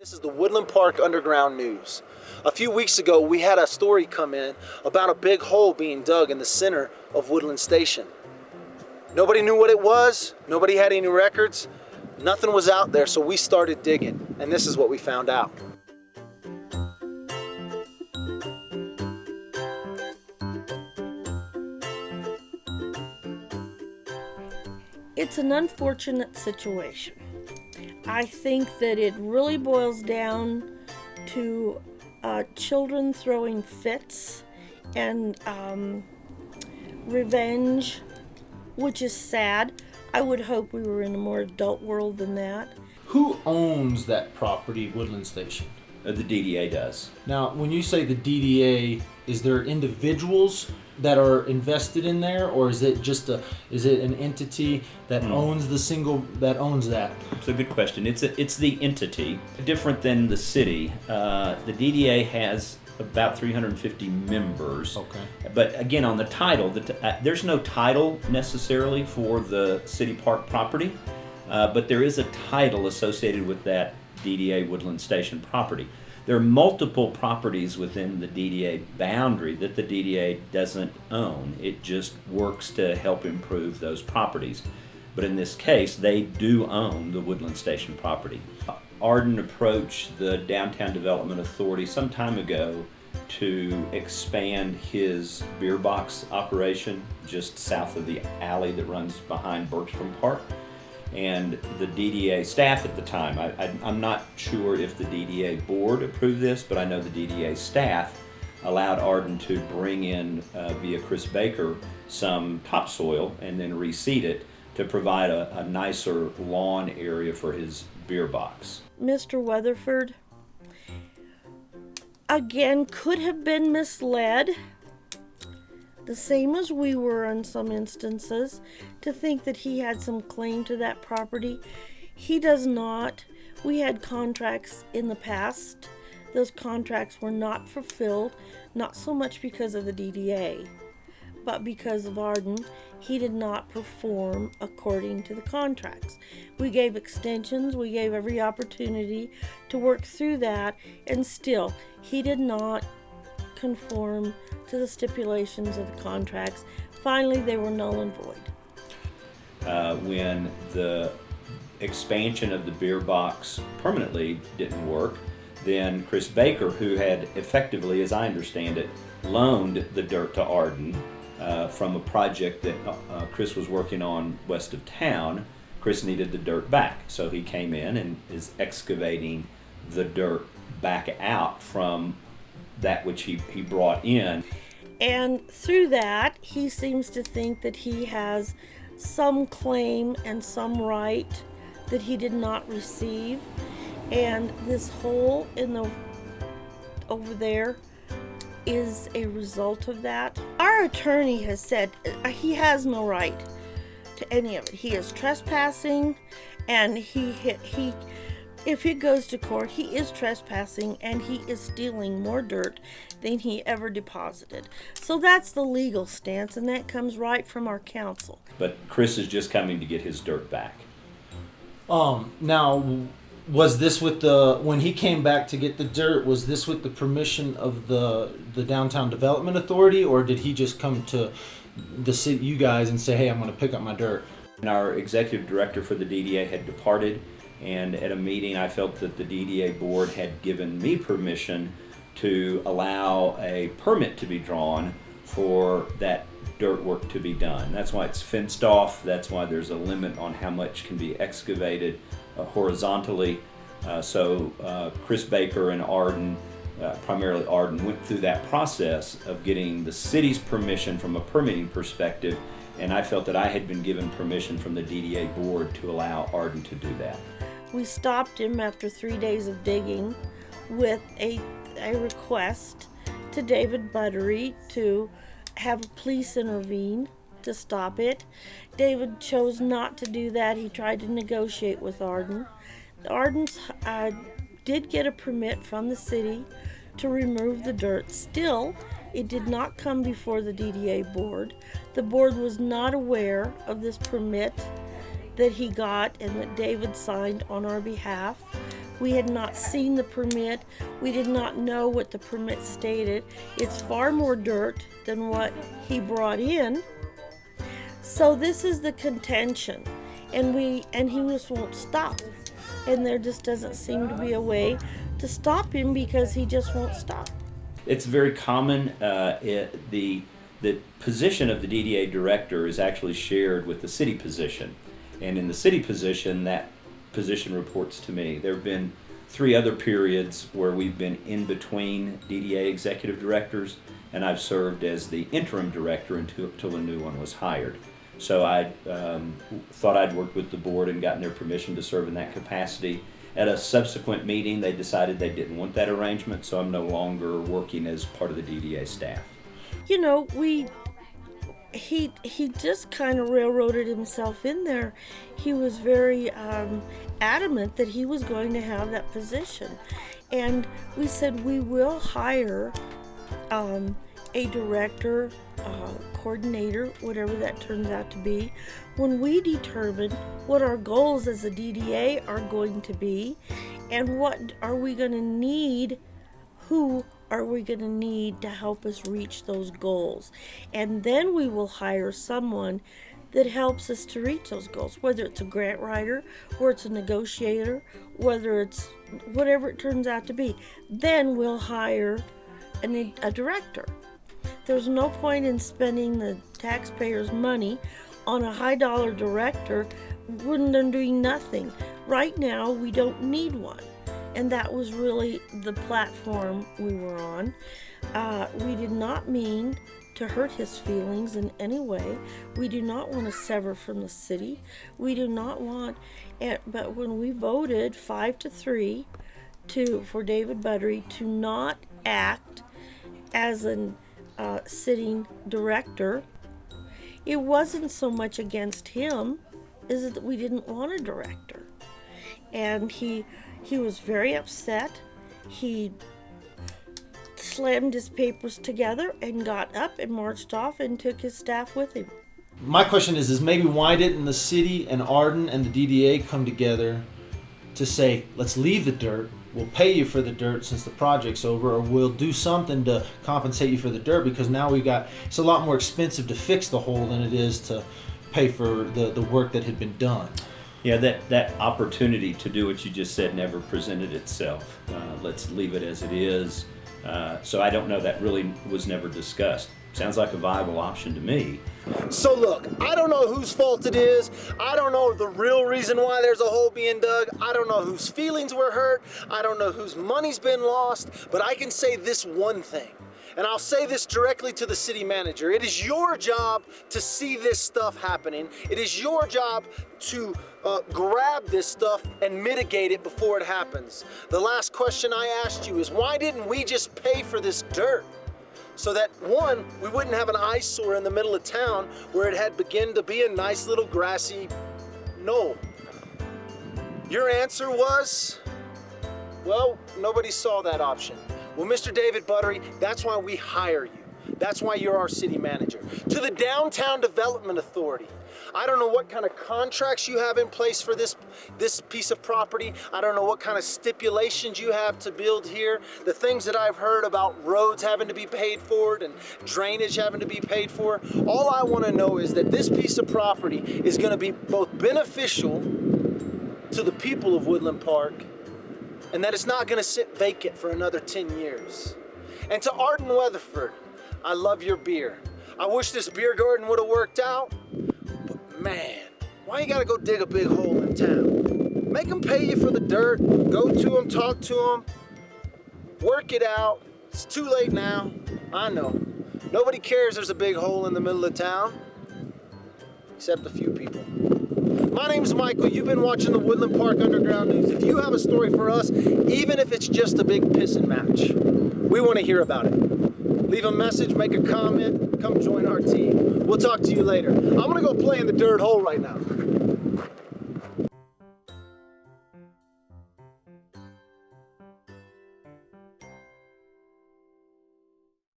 This is the Woodland Park Underground News. A few weeks ago, we had a story come in about a big hole being dug in the center of Woodland Station. Nobody knew what it was, nobody had any records, nothing was out there, so we started digging, and this is what we found out. It's an unfortunate situation. I think that it really boils down to children throwing fits and revenge, which is sad. I would hope we were in a more adult world than that. Who owns that property, Woodland Station? The DDA does. Now, when you say the DDA, is there individuals that are invested in there, or is it just an entity that owns that? It's a good question. It's the entity, different than the city. The DDA has about 350 members. Okay. But again, on the title, there's no title necessarily for the city park property, but there is a title associated with that DDA Woodland Station property. There are multiple properties within the DDA boundary that the DDA doesn't own. It just works to help improve those properties. But in this case, they do own the Woodland Station property. Arden approached the Downtown Development Authority some time ago to expand his beer box operation just south of the alley that runs behind Bergstrom Park. And the DDA staff at the time, I'm not sure if the DDA board approved this, but I know the DDA staff allowed Arden to bring in, via Chris Baker, some topsoil and then reseed it to provide a nicer lawn area for his beer box. Mr. Weatherford, again, could have been misled, the same as we were in some instances, to think that he had some claim to that property. He does not. We had contracts in the past. Those contracts were not fulfilled, not so much because of the DDA, but because of Arden. He did not perform according to the contracts. We gave extensions, we gave every opportunity to work through that, and still, he did not conform to the stipulations of the contracts. Finally, they were null and void. When the expansion of the beer box permanently didn't work, then Chris Baker, who had effectively, as I understand it, loaned the dirt to Arden from a project that Chris was working on west of town. Chris needed the dirt back, so he came in and is excavating the dirt back out from that which he brought in. And through that, he seems to think that he has some claim and some right that he did not receive. And this hole over there is a result of that. Our attorney has said he has no right to any of it. He is trespassing, and if it goes to court, he is trespassing and he is stealing more dirt than he ever deposited. So that's the legal stance, and that comes right from our counsel. But Chris is just coming to get his dirt back. Now, was this when he came back to get the dirt, was this with the permission of the Downtown Development Authority, or did he just come to the city, you guys, and say, hey, I'm going to pick up my dirt? And our executive director for the DDA had departed, and at a meeting I felt that the DDA board had given me permission to allow a permit to be drawn for that dirt work to be done. That's why it's fenced off. That's why there's a limit on how much can be excavated horizontally. So Chris Baker and Arden, primarily Arden, went through that process of getting the city's permission from a permitting perspective, and I felt that I had been given permission from the DDA board to allow Arden to do that. We stopped him after 3 days of digging with a request to David Buttery to have police intervene to stop it. David chose not to do that. He tried to negotiate with Arden. The Ardens did get a permit from the city to remove the dirt. Still, it did not come before the DDA board. The board was not aware of this permit that he got and that David signed on our behalf. We had not seen the permit. We did not know what the permit stated. It's far more dirt than what he brought in. So this is the contention. And he just won't stop. And there just doesn't seem to be a way to stop him because he just won't stop. It's very common. The position of the DDA director is actually shared with the city position. And in the city position, that position reports to me. There have been 3 other periods where we've been in between DDA executive directors, and I've served as the interim director until a new one was hired. So I thought I'd worked with the board and gotten their permission to serve in that capacity. At a subsequent meeting, they decided they didn't want that arrangement, so I'm no longer working as part of the DDA staff. You know, he just kind of railroaded himself in there. He was very adamant that he was going to have that position. And we said we will hire a director, coordinator, whatever that turns out to be, when we determine what our goals as a DDA are going to be and what are we going to need, who are we going to need to help us reach those goals. And then we will hire someone that helps us to reach those goals, whether it's a grant writer, or it's a negotiator, whether it's whatever it turns out to be. Then we'll hire a director. There's no point in spending the taxpayers' money on a high-dollar director when they're doing nothing. Right now, we don't need one. And that was really the platform we were on. We did not mean to hurt his feelings in any way. We do not want to sever from the city. We do not want, but when we voted 5-3 for David Buttery to not act as a sitting director, it wasn't so much against him as that we didn't want a director. And he was very upset. He slammed his papers together and got up and marched off and took his staff with him. My question is maybe why didn't the city and Arden and the DDA come together to say, let's leave the dirt, we'll pay you for the dirt since the project's over, or we'll do something to compensate you for the dirt, because now it's a lot more expensive to fix the hole than it is to pay for the work that had been done. Yeah, that opportunity to do what you just said never presented itself. Let's leave it as it is. So I don't know, that really was never discussed. Sounds like a viable option to me. So look, I don't know whose fault it is. I don't know the real reason why there's a hole being dug. I don't know whose feelings were hurt. I don't know whose money's been lost. But I can say this one thing, and I'll say this directly to the city manager. It is your job to see this stuff happening. It is your job to grab this stuff and mitigate it before it happens. The last question I asked you is, why didn't we just pay for this dirt? So that, one, we wouldn't have an eyesore in the middle of town where it had begun to be a nice little grassy knoll. Your answer was, well, nobody saw that option. Well, Mr. David Buttery, that's why we hire you. That's why you're our city manager. To the Downtown Development Authority. I don't know what kind of contracts you have in place for this piece of property. I don't know what kind of stipulations you have to build here. The things that I've heard about roads having to be paid for and drainage having to be paid for. All I want to know is that this piece of property is going to be both beneficial to the people of Woodland Park and that it's not going to sit vacant for another 10 years. And to Arden Weatherford, I love your beer. I wish this beer garden would have worked out. Man, why you gotta go dig a big hole in town? Make them pay you for the dirt, go to them, talk to them, work it out. It's too late now, I know. Nobody cares there's a big hole in the middle of town, except a few people. My name's Michael, you've been watching the Woodland Park Underground News. If you have a story for us, even if it's just a big pissing match, we wanna hear about it. Leave a message, make a comment, come join our team. We'll talk to you later. I'm gonna go play in the dirt hole right now.